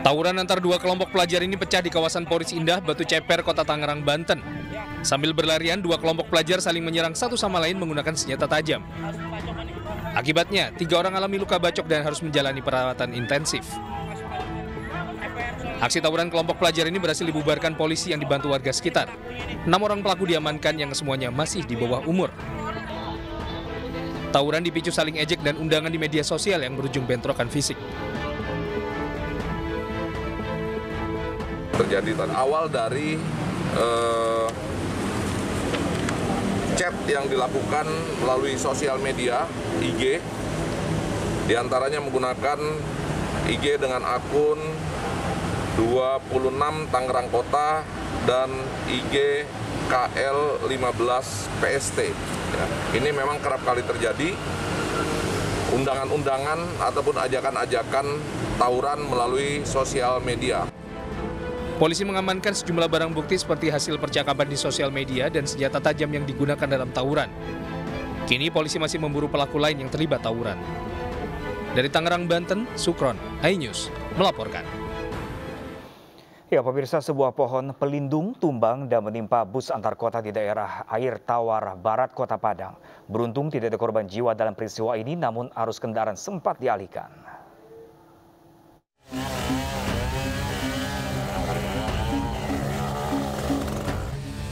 Tawuran antar dua kelompok pelajar ini pecah di kawasan Poris Indah, Batu Ceper, Kota Tangerang, Banten. Sambil berlarian, dua kelompok pelajar saling menyerang satu sama lain menggunakan senjata tajam. Akibatnya, 3 orang alami luka bacok dan harus menjalani perawatan intensif. Aksi tawuran kelompok pelajar ini berhasil dibubarkan polisi yang dibantu warga sekitar. 6 orang pelaku diamankan yang semuanya masih di bawah umur. Tawuran dipicu saling ejek dan undangan di media sosial yang berujung bentrokan fisik. Terjadi awal dari chat yang dilakukan melalui sosial media IG, diantaranya menggunakan IG dengan akun 26 Tangerang Kota dan IG KL15 PST. Ya, ini memang kerap kali terjadi undangan-undangan ataupun ajakan-ajakan tawuran melalui sosial media. Polisi mengamankan sejumlah barang bukti seperti hasil percakapan di sosial media dan senjata tajam yang digunakan dalam tawuran. Kini polisi masih memburu pelaku lain yang terlibat tawuran. Dari Tangerang, Banten, Sukron, iNews melaporkan. Ya, pemirsa, sebuah pohon pelindung tumbang dan menimpa bus antar kota di daerah Air Tawar Barat, Kota Padang. Beruntung tidak ada korban jiwa dalam peristiwa ini, namun arus kendaraan sempat dialihkan.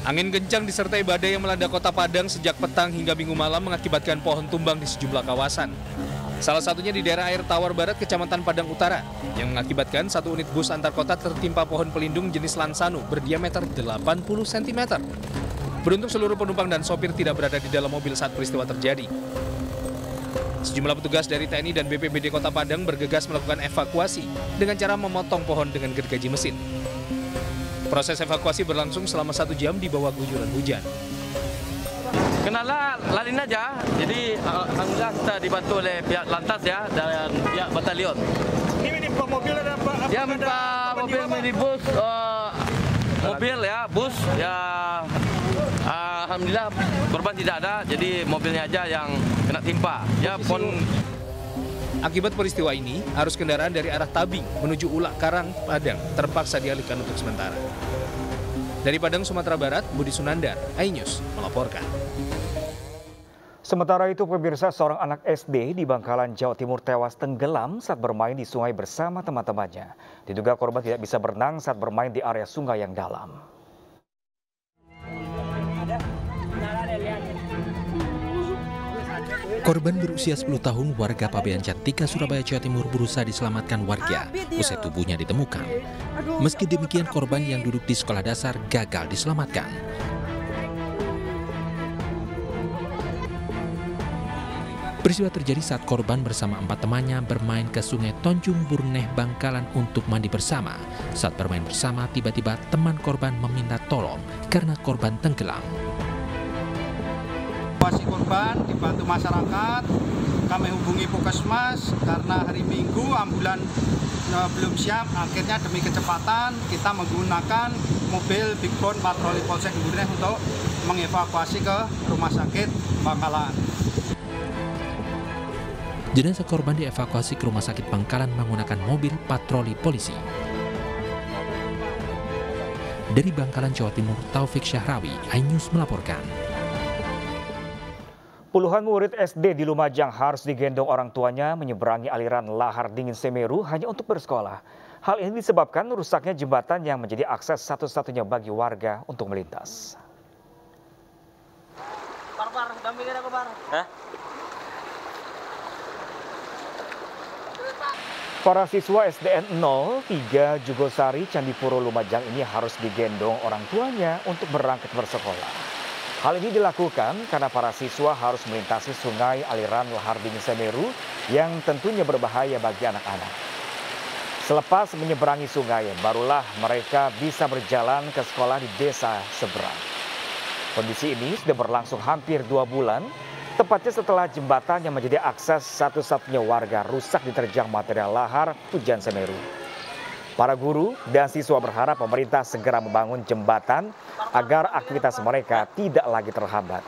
Angin kencang disertai badai yang melanda Kota Padang sejak petang hingga Minggu malam mengakibatkan pohon tumbang di sejumlah kawasan. Salah satunya di daerah Air Tawar Barat, Kecamatan Padang Utara, yang mengakibatkan satu unit bus antar kota tertimpa pohon pelindung jenis lansanu berdiameter 80 cm. Beruntung seluruh penumpang dan sopir tidak berada di dalam mobil saat peristiwa terjadi. Sejumlah petugas dari TNI dan BPBD Kota Padang bergegas melakukan evakuasi dengan cara memotong pohon dengan gergaji mesin. Proses evakuasi berlangsung selama 1 jam di bawah guyuran hujan. Kenala lalin aja, jadi alhamdulillah kita dibantu oleh pihak lantas ya dan pihak batalion. Ini mobil ada apa? Ya, mobil minibus, mobil ya, bus ya. Alhamdulillah korban tidak ada, jadi mobilnya aja yang kena timpa. Ya pun. Akibat peristiwa ini, arus kendaraan dari arah Tabing menuju Ulak Karang, Padang terpaksa dialihkan untuk sementara. Dari Padang, Sumatera Barat, Budi Sunandar, iNews melaporkan. Sementara itu, pemirsa, seorang anak SD di Bangkalan, Jawa Timur tewas tenggelam saat bermain di sungai bersama teman-temannya. Diduga korban tidak bisa berenang saat bermain di area sungai yang dalam. Korban berusia 10 tahun warga Pabean Cantika, Surabaya, Jawa Timur berusaha diselamatkan warga usai tubuhnya ditemukan. Meski demikian, korban yang duduk di sekolah dasar gagal diselamatkan. Peristiwa terjadi saat korban bersama 4 temannya bermain ke sungai Tonjung Burneh, Bangkalan untuk mandi bersama. Saat bermain bersama, tiba-tiba teman korban meminta tolong karena korban tenggelam. Evakuasi korban dibantu masyarakat, kami hubungi Puskesmas karena hari Minggu ambulan belum siap. Akhirnya demi kecepatan kita menggunakan mobil Big Bone patroli Polsek Burneh untuk mengevakuasi ke rumah sakit Bangkalan. Jenazah korban dievakuasi ke rumah sakit Bangkalan menggunakan mobil patroli polisi. Dari Bangkalan, Jawa Timur, Taufik Syahrawi, iNews melaporkan. Puluhan murid SD di Lumajang harus digendong orang tuanya menyeberangi aliran lahar dingin Semeru hanya untuk bersekolah. Hal ini disebabkan rusaknya jembatan yang menjadi akses satu-satunya bagi warga untuk melintas. Para siswa SDN 03 Jugosari Candipuro Lumajang ini harus digendong orang tuanya untuk berangkat bersekolah. Hal ini dilakukan karena para siswa harus melintasi sungai aliran lahar dingin Semeru yang tentunya berbahaya bagi anak-anak. Selepas menyeberangi sungai, barulah mereka bisa berjalan ke sekolah di desa seberang. Kondisi ini sudah berlangsung hampir 2 bulan, tepatnya setelah jembatan yang menjadi akses satu-satunya warga rusak diterjang material lahar hujan Semeru. Para guru dan siswa berharap pemerintah segera membangun jembatan agar aktivitas mereka tidak lagi terhambat.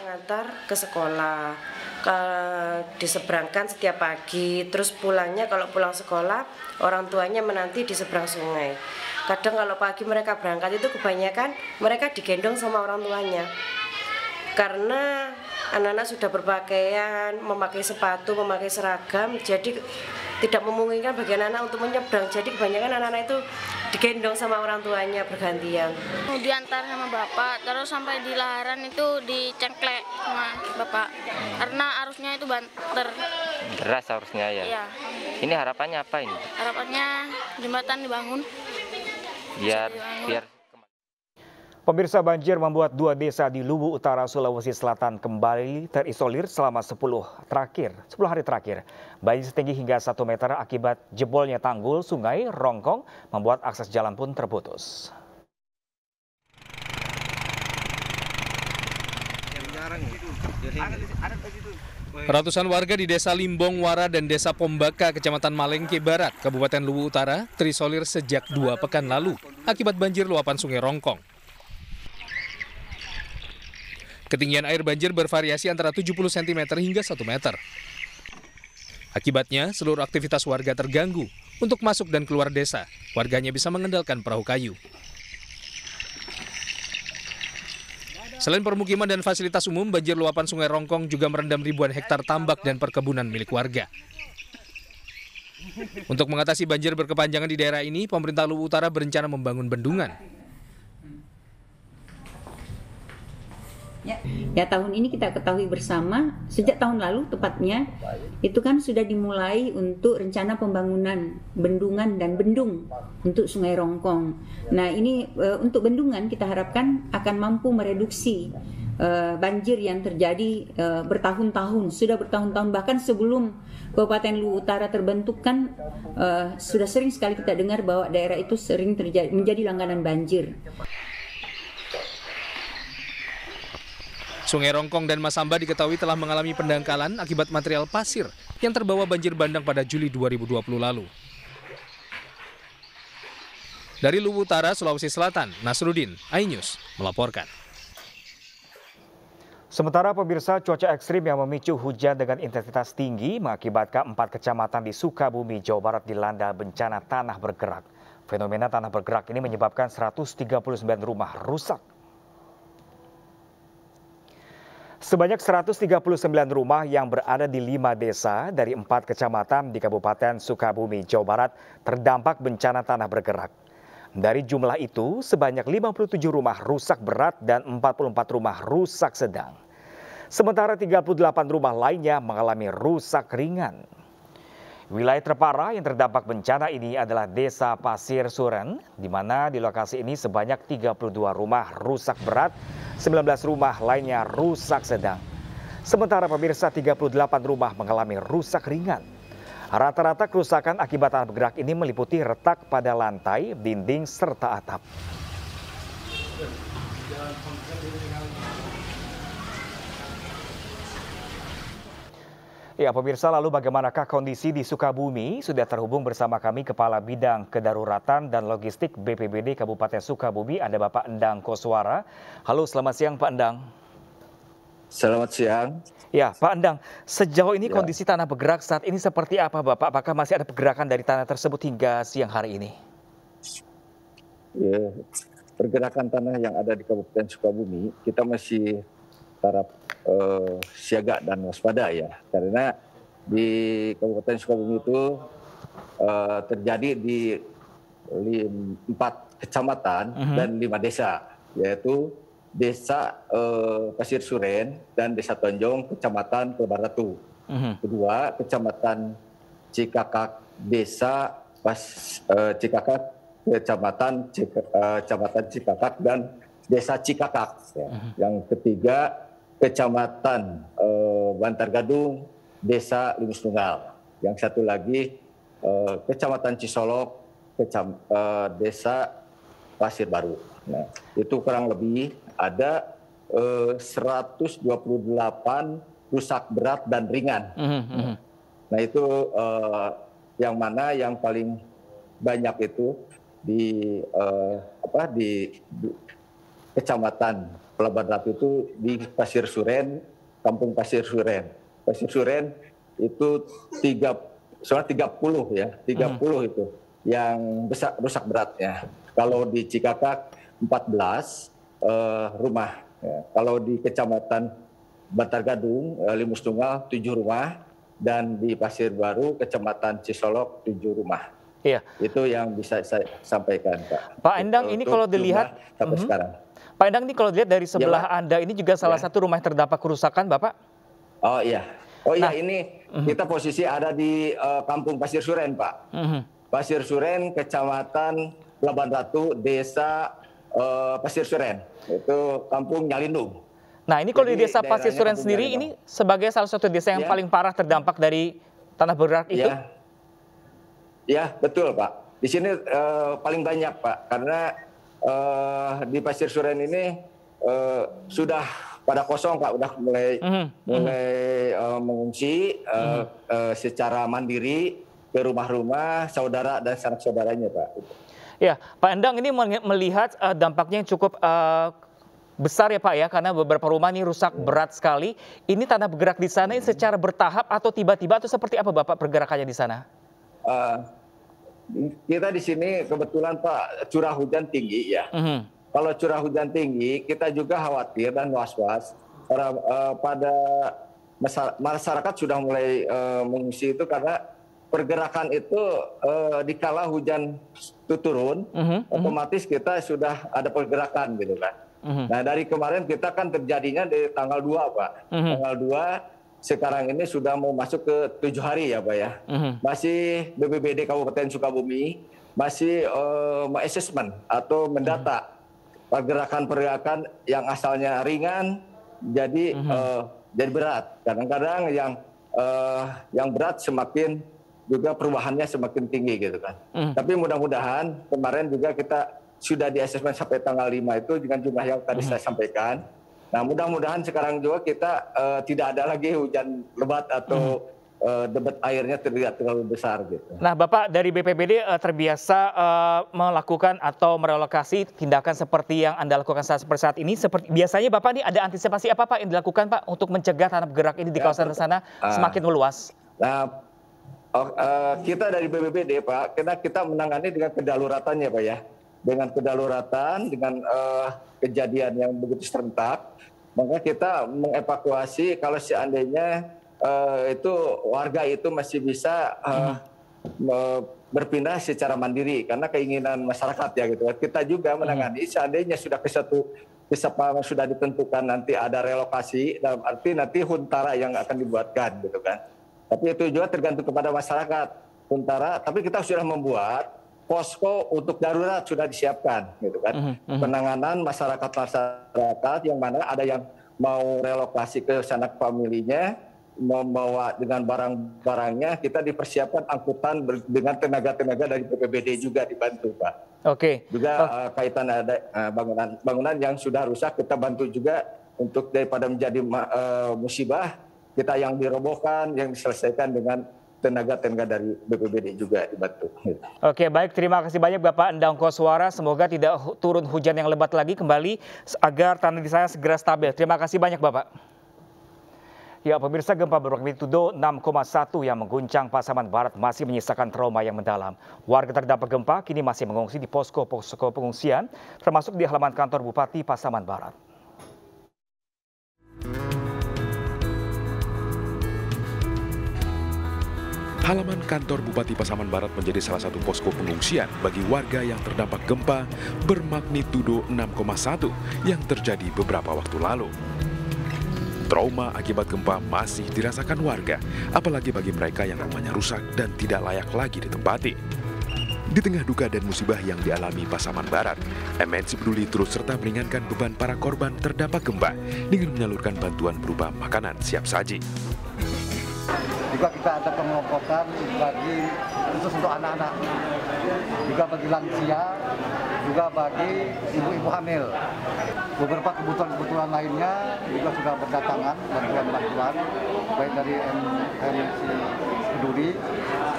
mengantar ke sekolah, diseberangkan setiap pagi. Terus pulangnya kalau pulang sekolah, orang tuanya menanti di seberang sungai. Kadang kalau pagi mereka berangkat itu kebanyakan mereka digendong sama orang tuanya. Karena anak-anak sudah berpakaian, memakai sepatu, memakai seragam, jadi tidak memungkinkan bagi anak-anak untuk menyeberang. Jadi kebanyakan anak-anak itu digendong sama orang tuanya bergantian. Diantar sama bapak, terus sampai di laharan itu dicengklek sama bapak. Karena arusnya itu banter. Deras arusnya ya? Iya. Ini harapannya apa ini? Harapannya jembatan dibangun. Biar Pemirsa, banjir membuat 2 desa di Luwu Utara, Sulawesi Selatan kembali terisolir selama 10 hari terakhir. Banjir setinggi hingga 1 meter akibat jebolnya tanggul sungai Rongkong membuat akses jalan pun terputus. Ratusan warga di Desa Limbong Wara dan Desa Pombaka, Kecamatan Malengke Barat, Kabupaten Luwu Utara, terisolir sejak 2 pekan lalu akibat banjir luapan sungai Rongkong. Ketinggian air banjir bervariasi antara 70 cm hingga 1 meter. Akibatnya, seluruh aktivitas warga terganggu. Untuk masuk dan keluar desa, warganya bisa mengandalkan perahu kayu. Selain permukiman dan fasilitas umum, banjir luapan sungai Rongkong juga merendam ribuan hektar tambak dan perkebunan milik warga. Untuk mengatasi banjir berkepanjangan di daerah ini, pemerintah Luwu Utara berencana membangun bendungan. Ya, tahun ini kita ketahui bersama, sejak tahun lalu tepatnya, itu kan sudah dimulai untuk rencana pembangunan bendungan dan bendung untuk Sungai Rongkong. Nah, ini untuk bendungan kita harapkan akan mampu mereduksi banjir yang terjadi bertahun-tahun, sudah bertahun-tahun, bahkan sebelum Kabupaten Luwu Utara terbentuk kan sudah sering sekali kita dengar bahwa daerah itu sering menjadi langganan banjir. Sungai Rongkong dan Masamba diketahui telah mengalami pendangkalan akibat material pasir yang terbawa banjir bandang pada Juli 2020 lalu. Dari Luwu Utara, Sulawesi Selatan, Nasruddin, iNews melaporkan. Sementara pemirsa, cuaca ekstrim yang memicu hujan dengan intensitas tinggi mengakibatkan 4 kecamatan di Sukabumi, Jawa Barat dilanda bencana tanah bergerak. Fenomena tanah bergerak ini menyebabkan 139 rumah rusak. Sebanyak 139 rumah yang berada di 5 desa dari 4 kecamatan di Kabupaten Sukabumi, Jawa Barat terdampak bencana tanah bergerak. Dari jumlah itu, sebanyak 57 rumah rusak berat dan 44 rumah rusak sedang. Sementara 38 rumah lainnya mengalami rusak ringan. Wilayah terparah yang terdampak bencana ini adalah Desa Pasir Suren, di mana di lokasi ini sebanyak 32 rumah rusak berat, 19 rumah lainnya rusak sedang. Sementara pemirsa, 38 rumah mengalami rusak ringan. Rata-rata kerusakan akibat tanah bergerak ini meliputi retak pada lantai, dinding, serta atap. Ya, pemirsa, lalu bagaimanakah kondisi di Sukabumi? Sudah terhubung bersama kami Kepala Bidang Kedaruratan dan Logistik BPBD Kabupaten Sukabumi, ada Bapak Endang Koswara. Halo, selamat siang Pak Endang. Selamat siang. Ya, Pak Endang, sejauh ini kondisi tanah bergerak saat ini seperti apa, Bapak? Apakah masih ada pergerakan dari tanah tersebut hingga siang hari ini? Ya, pergerakan tanah yang ada di Kabupaten Sukabumi, kita masih taraf siaga dan waspada ya, karena di Kabupaten Sukabumi itu terjadi di 4 kecamatan dan 5 desa, yaitu Desa Pasir Suren dan Desa Tonjong, Kecamatan Kebaratu. Kedua, Kecamatan Cikakak, Desa Cikakak, Kecamatan Cikakak dan Desa Cikakak. Ya. Yang ketiga, Kecamatan Bantar Gadung, Desa Limus Tunggal. Yang satu lagi Kecamatan Cisolok, Desa Pasir Baru. Nah, itu kurang lebih ada 128 rusak berat dan ringan. Nah, itu yang mana yang paling banyak itu di kecamatan Pelabuhan Ratu itu di Pasir Suren, Kampung Pasir Suren. Pasir Suren itu 30 ya, 30 itu yang besar rusak beratnya. Kalau di Cikakak 14 rumah. Ya. Kalau di Kecamatan Bantar Gadung, Limus Tunggal 7 rumah, dan di Pasir Baru, Kecamatan Cisolok 7 rumah. Iya. Itu yang bisa saya sampaikan, Pak. Pak Endang, ini kalau dilihat sampai sekarang. Pak Endang, ini kalau dilihat dari sebelah ya, Anda ini juga salah satu rumah yang terdampak kerusakan, Bapak? Oh iya. Oh iya, ini kita posisi ada di Kampung Pasir Suren, Pak. Pasir Suren, Kecamatan Pelabuhan Ratu, Desa Pasir Suren. Itu Kampung Nyalindung. Nah, ini kalau di Desa Pasir Suren sendiri ini sebagai salah satu desa yang paling parah terdampak dari tanah bergerak itu? Ya, betul, Pak. Di sini paling banyak, Pak, karena di Pasir Suren ini sudah pada kosong, Pak, udah mulai mengungsi secara mandiri ke rumah-rumah saudara dan sanak saudaranya, Pak. Ya, Pak Endang, ini melihat dampaknya yang cukup besar ya, Pak, ya, karena beberapa rumah ini rusak berat sekali. Ini tanah bergerak di sana secara bertahap atau tiba-tiba atau seperti apa, Bapak, pergerakannya di sana? Kita di sini kebetulan, Pak, curah hujan tinggi ya. Kalau curah hujan tinggi, kita juga khawatir dan was-was. Pada masyarakat sudah mulai mengungsi itu karena pergerakan itu dikala hujan itu turun, otomatis kita sudah ada pergerakan gitu kan. Nah, dari kemarin kita kan terjadinya di tanggal 2, Pak. Tanggal 2. Sekarang ini sudah mau masuk ke 7 hari ya, Pak ya. Masih BPBD Kabupaten Sukabumi masih assessment atau mendata pergerakan-pergerakan yang asalnya ringan jadi berat. Kadang-kadang yang berat semakin juga perubahannya semakin tinggi gitu kan. Tapi mudah-mudahan kemarin juga kita sudah di assessment sampai tanggal 5 itu dengan jumlah yang tadi saya sampaikan. Nah, mudah-mudahan sekarang juga kita tidak ada lagi hujan lebat atau debit airnya tidak terlalu besar gitu. Nah, Bapak dari BPBD terbiasa melakukan atau merelokasi tindakan seperti yang Anda lakukan saat ini. Biasanya Bapak ini ada antisipasi apa, Pak, yang dilakukan, Pak, untuk mencegah tanah bergerak ini di kawasan sana semakin meluas? Nah, kita dari BPBD, Pak, kita menangani dengan kedaruratannya, Pak ya. Dengan kedaruratan, dengan kejadian yang begitu serentak, maka kita mengevakuasi kalau seandainya itu warga itu masih bisa berpindah secara mandiri karena keinginan masyarakat ya gitu. Kita juga menangani seandainya sudah sudah ditentukan nanti ada relokasi, dalam arti nanti huntara yang akan dibuatkan gitu kan. Tapi itu juga tergantung kepada masyarakat huntara. Tapi kita sudah membuat posko untuk darurat sudah disiapkan, gitu kan. Penanganan masyarakat yang mana ada yang mau relokasi ke sanak familinya, membawa dengan barang-barangnya, kita dipersiapkan angkutan dengan tenaga-tenaga dari BPBD juga dibantu, Pak. Oke. Juga kaitan ada bangunan yang sudah rusak, kita bantu juga untuk daripada menjadi musibah, kita yang dirobohkan, yang diselesaikan dengan tenaga-tenaga dari BPBD juga dibantu. Oke, baik. Terima kasih banyak Bapak Endang Koswara. Semoga tidak turun hujan yang lebat lagi kembali agar tanah di sana segera stabil. Terima kasih banyak, Bapak. Ya, pemirsa, gempa bermagnitudo 6,1 yang mengguncang Pasaman Barat masih menyisakan trauma yang mendalam. Warga terdampak gempa kini masih mengungsi di posko-posko pengungsian, termasuk di halaman kantor Bupati Pasaman Barat. Halaman kantor Bupati Pasaman Barat menjadi salah satu posko pengungsian bagi warga yang terdampak gempa bermagnitudo 6,1 yang terjadi beberapa waktu lalu. Trauma akibat gempa masih dirasakan warga, apalagi bagi mereka yang rumahnya rusak dan tidak layak lagi ditempati. Di tengah duka dan musibah yang dialami Pasaman Barat, MNC Peduli turut serta meringankan beban para korban terdampak gempa dengan menyalurkan bantuan berupa makanan siap saji. Juga kita ada pengelompokan bagi khusus untuk anak-anak, juga bagi lansia, juga bagi ibu-ibu hamil. Beberapa kebutuhan lainnya juga sudah berdatangan bantuan-bantuan baik dari MNC Peduli,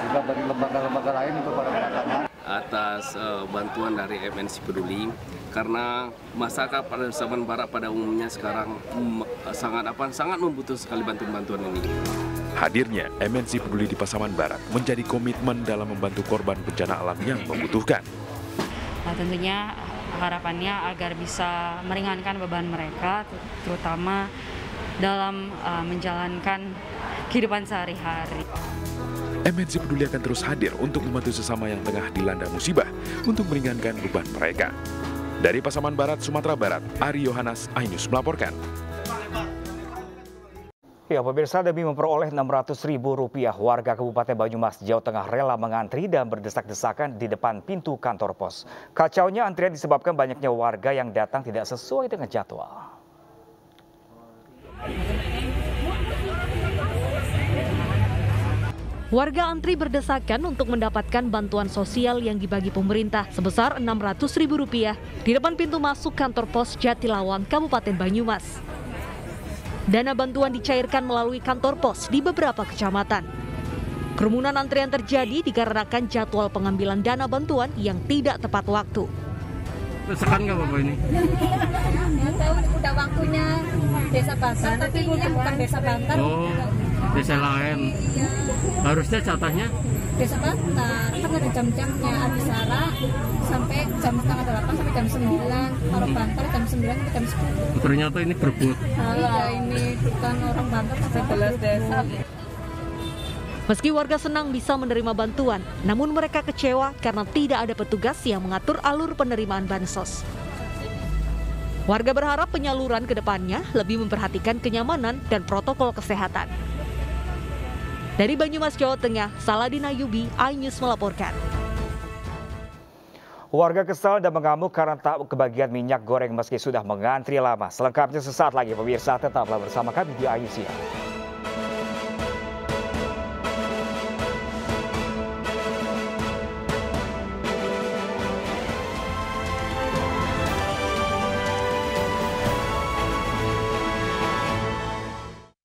juga dari lembaga-lembaga lain itu pada berdatangan. atas bantuan dari MNC Peduli, karena masyarakat pada Pasaman Barat pada umumnya sekarang sangat membutuhkan sekali bantuan ini. Hadirnya MNC Peduli di Pasaman Barat menjadi komitmen dalam membantu korban bencana alam yang membutuhkan. Nah, tentunya harapannya agar bisa meringankan beban mereka, terutama dalam menjalankan kehidupan sehari-hari. MNC Peduli akan terus hadir untuk membantu sesama yang tengah dilanda musibah untuk meringankan beban mereka. Dari Pasaman Barat, Sumatera Barat, Ari Yohanes, iNews melaporkan. Ya, pemirsa, demi memperoleh Rp600.000, warga Kabupaten Banyumas, Jawa Tengah rela mengantri dan berdesak-desakan di depan pintu kantor pos. Kacaunya antrian disebabkan banyaknya warga yang datang tidak sesuai dengan jadwal. Warga antri berdesakan untuk mendapatkan bantuan sosial yang dibagi pemerintah sebesar Rp600.000 di depan pintu masuk kantor pos Jatilawang, Kabupaten Banyumas. Dana bantuan dicairkan melalui kantor pos di beberapa kecamatan. Kerumunan antrian terjadi dikarenakan jadwal pengambilan dana bantuan yang tidak tepat waktu. Desakan nggak Bapak ini? Udah waktunya Desa Bantar, tapi ini bukan Desa Bantar. Oh, desa lain. Harusnya jatahnya? Desa Bantar, kan ada jam-jamnya, Abisara sampai jam 7:30 sampai jam 9. Kalau Bantar jam 9 sampai jam 10. Ternyata ini berebut. Iya, ini bukan orang Bantar, 11 desa. Meski warga senang bisa menerima bantuan, namun mereka kecewa karena tidak ada petugas yang mengatur alur penerimaan bansos. Warga berharap penyaluran ke depannya lebih memperhatikan kenyamanan dan protokol kesehatan. Dari Banyumas, Jawa Tengah, Saladin Ayubi, iNews melaporkan. Warga kesal dan mengamuk karena tak kebagian minyak goreng meski sudah mengantri lama. Selengkapnya sesaat lagi, pemirsa, tetaplah bersama kami di iNews.